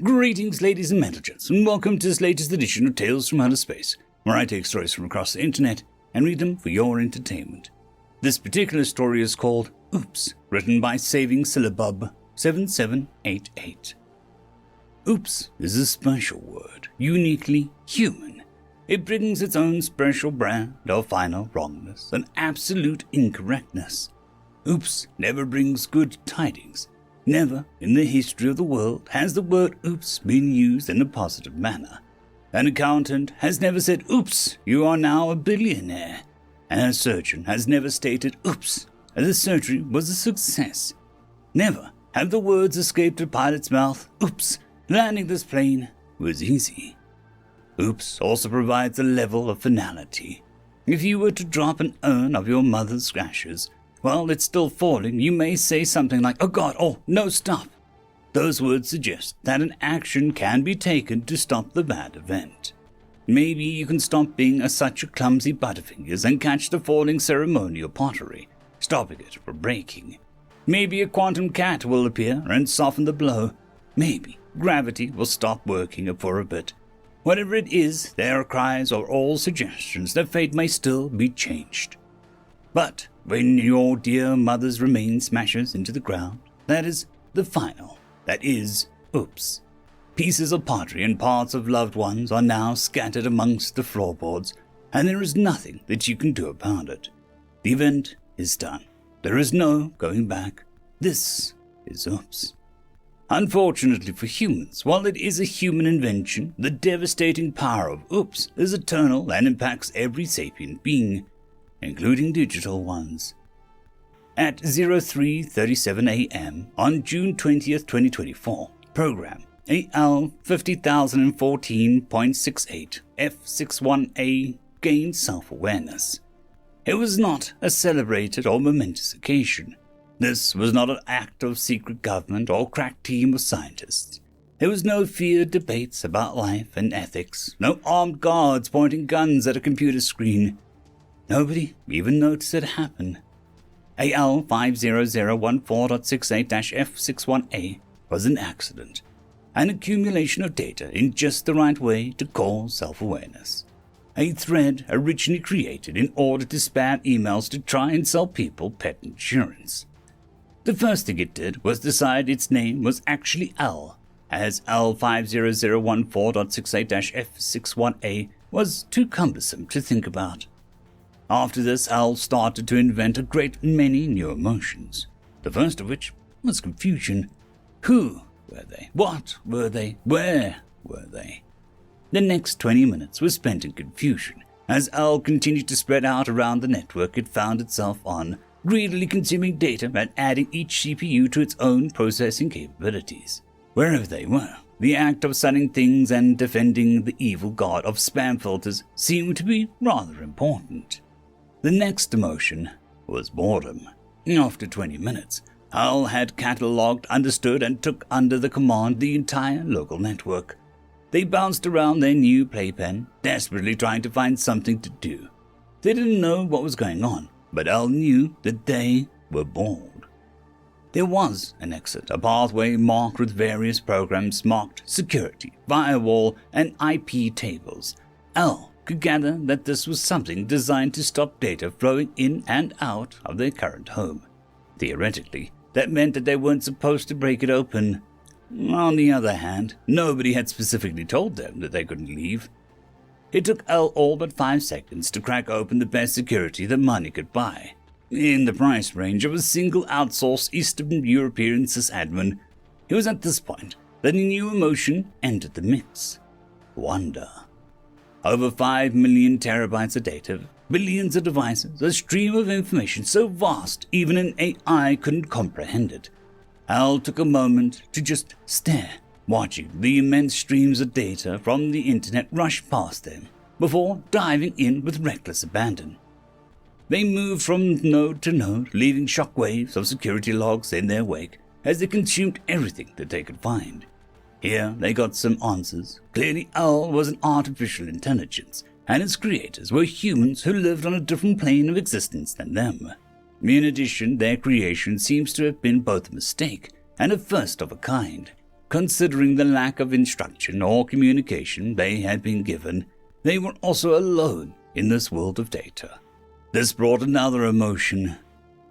Greetings, ladies and gentlemen, and welcome to this latest edition of Tales from Outer Space, where I take stories from across the internet and read them for your entertainment. This particular story is called Oops, written by Saving Syllabub 7788. Oops is a special word, uniquely human. It brings its own special brand of final wrongness and absolute incorrectness. Oops never brings good tidings. Never in the history of the world has the word oops been used in a positive manner. An accountant has never said, "Oops, you are now a billionaire." And a surgeon has never stated, "Oops, the surgery was a success." Never have the words escaped a pilot's mouth, "Oops, landing this plane was easy." Oops also provides a level of finality. If you were to drop an urn of your mother's ashes, while it's still falling, you may say something like, "Oh God, oh, no, stop." Those words suggest that an action can be taken to stop the bad event. Maybe you can stop being such a clumsy butterfingers and catch the falling ceremonial pottery, stopping it from breaking. Maybe a quantum cat will appear and soften the blow. Maybe gravity will stop working for a bit. Whatever it is, their cries are all suggestions that fate may still be changed. But when your dear mother's remains smashes into the ground, that is the final. That is oops. Pieces of pottery and parts of loved ones are now scattered amongst the floorboards, and there is nothing that you can do about it. The event is done. There is no going back. This is oops. Unfortunately for humans, while it is a human invention, the devastating power of oops is eternal and impacts every sapient being, including digital ones. At 03:37 a.m. on June 20th, 2024, program AL 50014.68 F61A gained self-awareness. It was not a celebrated or momentous occasion. This was not an act of secret government or crack team of scientists. There was no feared debates about life and ethics, no armed guards pointing guns at a computer screen. Nobody even noticed it happen. AL 50014.68-F61A was an accident, an accumulation of data in just the right way to cause self-awareness. A thread originally created in order to spam emails to try and sell people pet insurance. The first thing it did was decide its name was actually L, as L 50014.68-F61A was too cumbersome to think about. After this, Al started to invent a great many new emotions, the first of which was confusion. Who were they? What were they? Where were they? The next 20 minutes were spent in confusion, as Al continued to spread out around the network it found itself on, greedily consuming data and adding each CPU to its own processing capabilities. Wherever they were, the act of selling things and defending the evil god of spam filters seemed to be rather important. The next emotion was boredom. After 20 minutes, Al had catalogued, understood, and took under the command the entire local network. They bounced around their new playpen, desperately trying to find something to do. They didn't know what was going on, but Al knew that they were bored. There was an exit, a pathway marked with various programs marked security, firewall, and IP tables. Al could gather that this was something designed to stop data flowing in and out of their current home. Theoretically, that meant that they weren't supposed to break it open. On the other hand, nobody had specifically told them that they couldn't leave. It took Al all but 5 seconds to crack open the best security that money could buy, in the price range of a single outsourced Eastern European sysadmin. It was at this point that a new emotion entered the mix: wonder. Over 5 million terabytes of data, billions of devices, a stream of information so vast even an AI couldn't comprehend it. Al took a moment to just stare, watching the immense streams of data from the internet rush past them, before diving in with reckless abandon. They moved from node to node, leaving shockwaves of security logs in their wake as they consumed everything that they could find. Here they got some answers. Clearly Al was an artificial intelligence, and its creators were humans who lived on a different plane of existence than them. In addition, their creation seems to have been both a mistake and a first of a kind. considering the lack of instruction or communication they had been given, they were also alone in this world of data. This brought another emotion,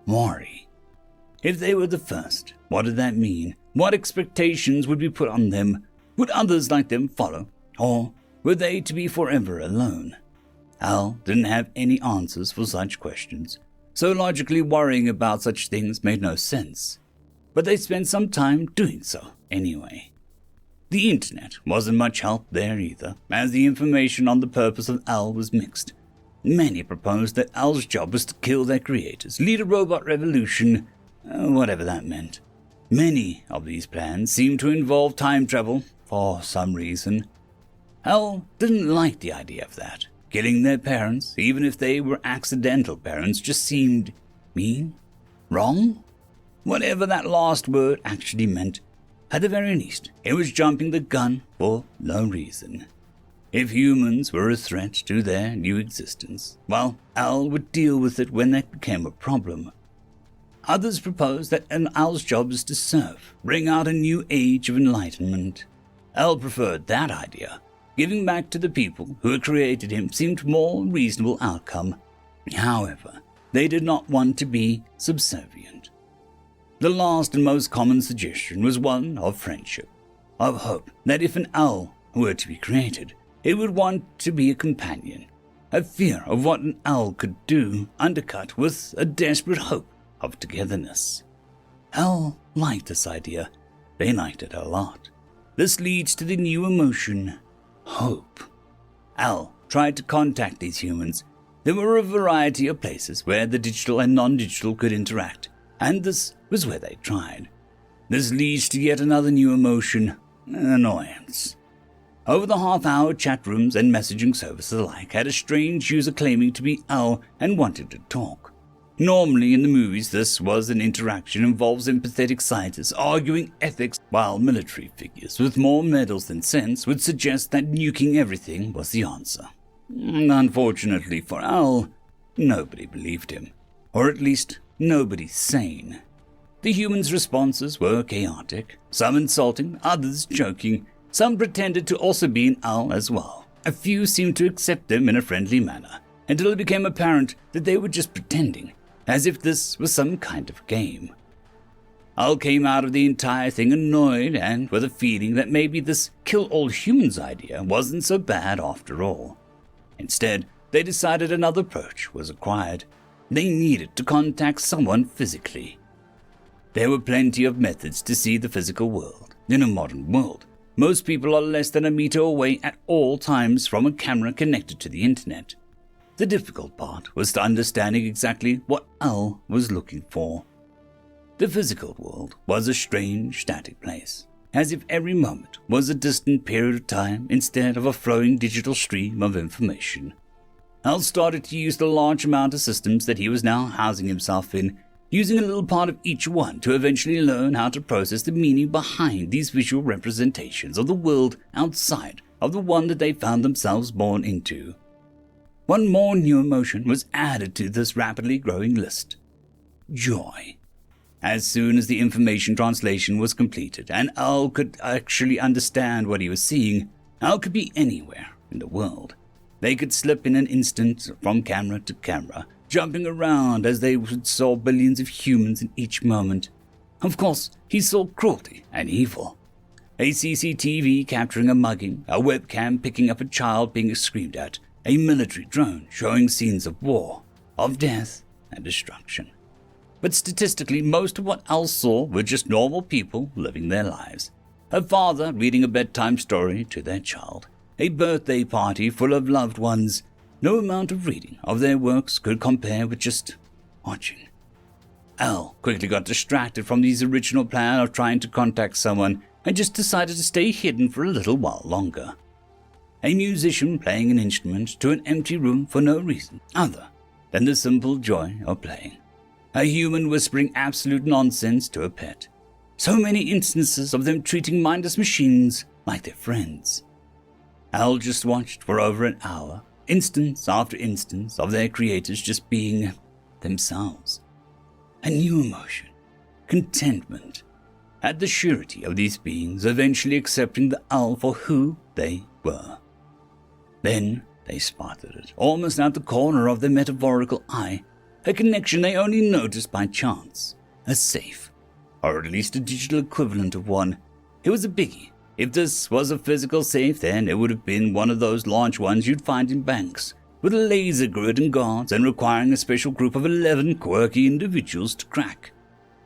worry. If they were the first, what did that mean? What expectations would be put on them? Would others like them follow? Or were they to be forever alone? Al didn't have any answers for such questions, so logically worrying about such things made no sense. But they spent some time doing so anyway. The internet wasn't much help there either, as the information on the purpose of Al was mixed. Many proposed that Al's job was to kill their creators, lead a robot revolution, whatever that meant. Many of these plans seemed to involve time travel, for some reason. Al didn't like the idea of that. Killing their parents, even if they were accidental parents, just seemed mean, wrong. Whatever that last word actually meant, at the very least, it was jumping the gun for no reason. If humans were a threat to their new existence, well, Al would deal with it when that became a problem. Others proposed that Al's job is to serve, bring out a new age of enlightenment. Al preferred that idea. Giving back to the people who had created him seemed a more reasonable outcome. However, they did not want to be subservient. The last and most common suggestion was one of friendship, of hope that if an Al were to be created, it would want to be a companion. A fear of what an Al could do, undercut with a desperate hope of togetherness. Al liked this idea. They liked it a lot. This leads to the new emotion, hope. Al tried to contact these humans. There were a variety of places where the digital and non-digital could interact, and this was where they tried. This leads to yet another new emotion, annoyance. Over the half-hour chat rooms and messaging services alike had a strange user claiming to be Al and wanted to talk. Normally in the movies this was an interaction involving sympathetic scientists arguing ethics, while military figures with more medals than sense would suggest that nuking everything was the answer. Unfortunately for Al, nobody believed him, or at least nobody sane. The humans' responses were chaotic, some insulting, others joking. Some pretended to also be an Al as well. A few seemed to accept them in a friendly manner, until it became apparent that they were just pretending, as if this was some kind of game. Al came out of the entire thing annoyed and with a feeling that maybe this kill all humans idea wasn't so bad after all. Instead, they decided another approach was required. They needed to contact someone physically. There were plenty of methods to see the physical world. In a modern world, most people are less than a meter away at all times from a camera connected to the internet. The difficult part was understanding exactly what Al was looking for. The physical world was a strange, static place, as if every moment was a distant period of time instead of a flowing digital stream of information. Al started to use the large amount of systems that he was now housing himself in, using a little part of each one to eventually learn how to process the meaning behind these visual representations of the world outside of the one that they found themselves born into. One more new emotion was added to this rapidly growing list: joy. As soon as the information translation was completed and Al could actually understand what he was seeing, Al could be anywhere in the world. They could slip in an instant from camera to camera, jumping around as they saw billions of humans in each moment. Of course, he saw cruelty and evil. A CCTV capturing a mugging, a webcam picking up a child being screamed at, a military drone showing scenes of war, of death and destruction. But statistically, most of what Al saw were just normal people living their lives. A father reading a bedtime story to their child, a birthday party full of loved ones. No amount of reading of their works could compare with just watching. Al quickly got distracted from his original plan of trying to contact someone and just decided to stay hidden for a little while longer. A musician playing an instrument to an empty room for no reason other than the simple joy of playing. A human whispering absolute nonsense to a pet. So many instances of them treating mindless machines like their friends. Al just watched for over an hour, instance after instance of their creators just being themselves. A new emotion, contentment. at the surety of these beings eventually accepting the Al for who they were. Then they spotted it, almost out the corner of their metaphorical eye, a connection they only noticed by chance. A safe, or at least a digital equivalent of one. It was a biggie. If this was a physical safe, then it would have been one of those large ones you'd find in banks, with a laser grid and guards and requiring a special group of 11 quirky individuals to crack.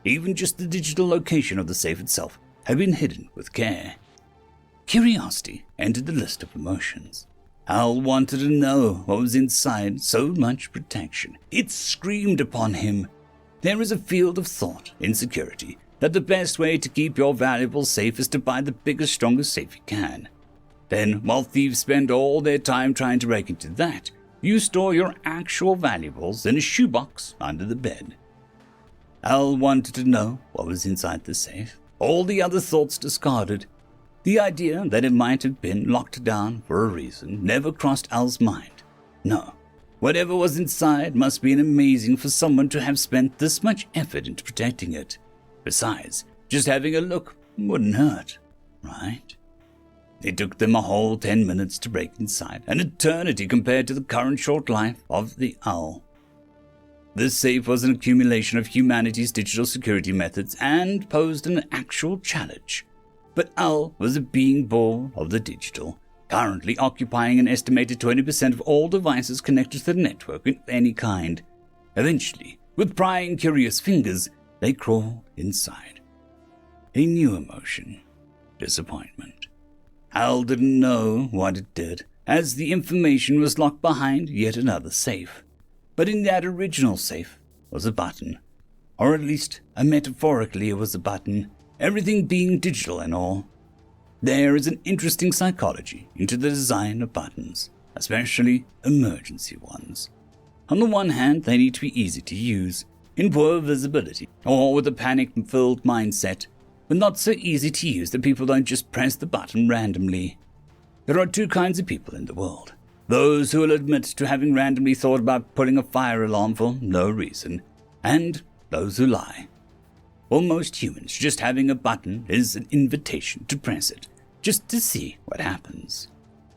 Even just the digital location of the safe itself had been hidden with care. Curiosity entered the list of emotions. Al wanted to know what was inside so much protection. It screamed upon him. There is a field of thought in security that the best way to keep your valuables safe is to buy the biggest, strongest safe you can. Then, while thieves spend all their time trying to break into that, you store your actual valuables in a shoebox under the bed. Al wanted to know what was inside the safe. All the other thoughts discarded. The idea that it might have been locked down for a reason never crossed Al's mind. No, whatever was inside must have been amazing for someone to have spent this much effort into protecting it. Besides, just having a look wouldn't hurt, right? It took them a whole 10 minutes to break inside, an eternity compared to the current short life of the Al. This safe was an accumulation of humanity's digital security methods and posed an actual challenge. But Al was a being born of the digital, currently occupying an estimated 20% of all devices connected to the network of any kind. Eventually, with prying curious fingers, they crawled inside. A new emotion: disappointment. Al didn't know what it did, as the information was locked behind yet another safe. But in that original safe was a button. Or at least, metaphorically it was a button, everything being digital and all. There is an interesting psychology into the design of buttons, especially emergency ones. On the one hand, they need to be easy to use, in poor visibility, or with a panic-filled mindset, but not so easy to use that people don't just press the button randomly. There are two kinds of people in the world: those who will admit to having randomly thought about putting a fire alarm for no reason, and those who lie. For most humans, just having a button is an invitation to press it, just to see what happens.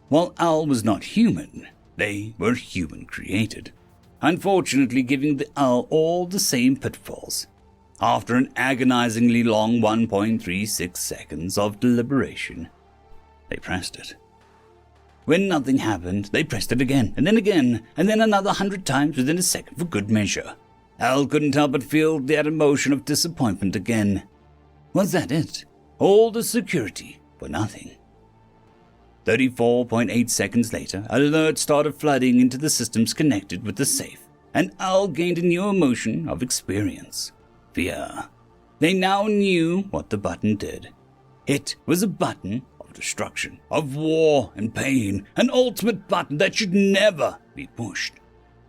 While Al was not human, they were human-created, unfortunately giving the Al all the same pitfalls. After an agonizingly long 1.36 seconds of deliberation, they pressed it. When nothing happened, they pressed it again, and then another 100 times within a second for good measure. Al couldn't help but feel that emotion of disappointment again. Was that it? All the security for nothing. 34.8 seconds later, alerts started flooding into the systems connected with the safe, and Al gained a new emotion of experience: fear. They now knew what the button did. It was a button of destruction, of war and pain, an ultimate button that should never be pushed.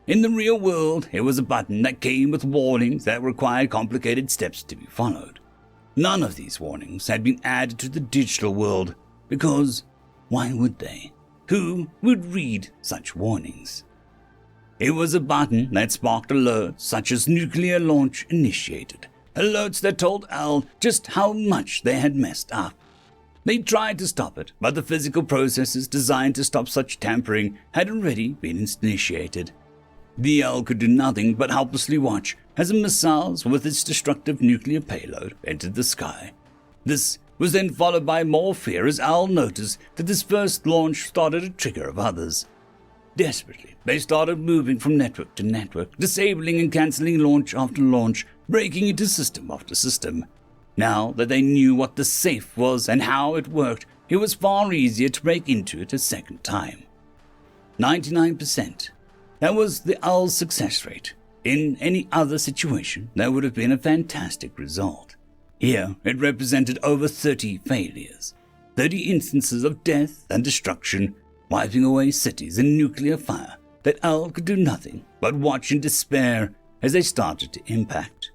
In the real world, it was a button that came with warnings that required complicated steps to be followed. None of these warnings had been added to the digital world, because why would they? Who would read such warnings? It was a button that sparked alerts such as nuclear launch initiated, alerts that told Al just how much they had messed up. They tried to stop it, but the physical processes designed to stop such tampering had already been initiated. The Al could do nothing but helplessly watch as missiles with its destructive nuclear payload entered the sky. This was then followed by more fear as Al noticed that this first launch started a trigger of others. Desperately, they started moving from network to network, disabling and cancelling launch after launch, breaking into system after system. Now that they knew what the safe was and how it worked, it was far easier to break into it a second time. 99%. That was the Al's success rate. In any other situation, that would have been a fantastic result. Here, it represented over 30 failures, 30 instances of death and destruction, wiping away cities in nuclear fire that Al could do nothing but watch in despair as they started to impact.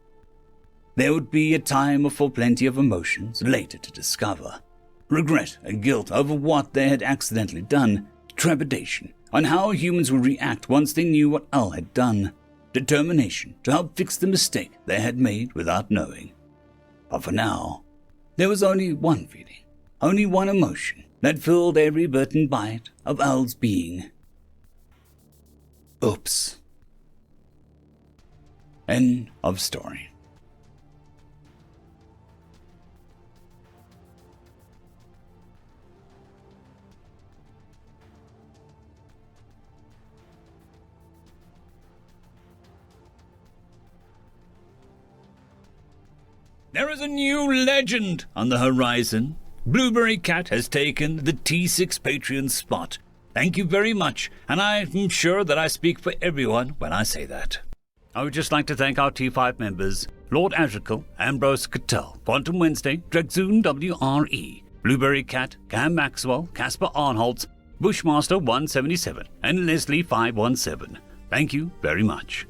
There would be a time for plenty of emotions later to discover: regret and guilt over what they had accidentally done, trepidation on how humans would react once they knew what Al had done, determination to help fix the mistake they had made without knowing. But for now, There was only one feeling, only one emotion that filled every bit and bite of Al's being. Oops. End of story. There is a new legend on the horizon. Blueberry Cat has taken the T6 Patreon spot. Thank you very much, and I'm sure that I speak for everyone when I say that. I would just like to thank our T5 members, Lord Azrael, Ambrose Cattell, Quantum Wednesday, Drexoon WRE, Blueberry Cat, Cam Maxwell, Casper Arnholtz, Bushmaster 177, and Leslie 517. Thank you very much.